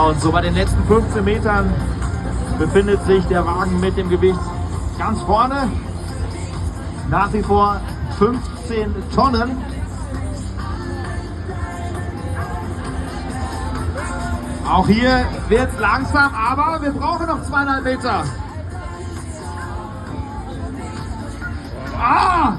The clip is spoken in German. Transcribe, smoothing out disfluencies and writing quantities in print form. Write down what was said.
und so bei den letzten 15 Metern befindet sich der Wagen mit dem Gewicht ganz vorne. Nach wie vor 15 Tonnen. Auch hier wird es langsam, aber wir brauchen noch 2,5 Meter. Ah!